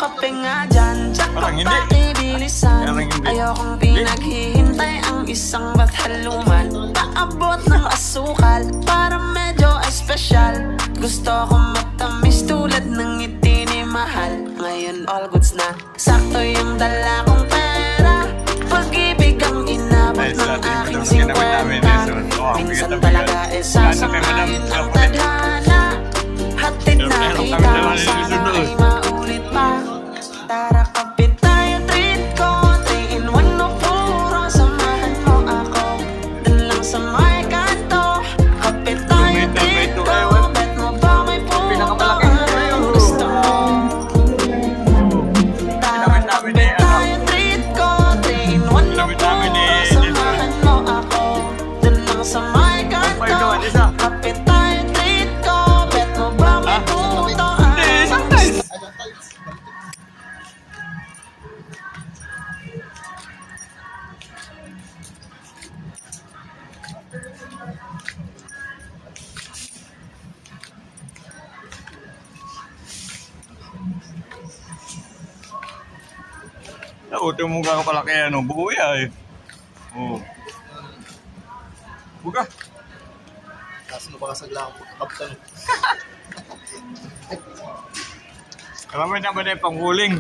kape nga dyan, tsaka pakibilisan. Ayokong pinaghihintay ang isang bathaluman. Paabot ng asukal, para medyo espesyal. Gusto ko matamis tulad ng ngiti ni Mahal. Ngayon all goods na, sakto yung dala kong pera. Pag-ibig ang inabot ng aking 50. Minsan talaga sasangayin ang tadhana. Hatid na kita, sana ay maulit pa. Tara kapit tayo, treat ko 3 in 1 no puro. Samahan mo ako dun lang sa may kanto. Kapit tayo, treat ko. Bet mo ba may puto ang gusto mo? Tara kapit tayo, treat ko 3 in 1 no puro. Samahan mo ako dun lang sa may kanto. Kapit tayo, treat ko. Bet mo ba may puto ang gusto mo? Uto mo ka palaki ano, buya eh. Oh. Buka. Tapos mapakasagla ang pagkakaptan. Alam mo na ba na yung panghuling?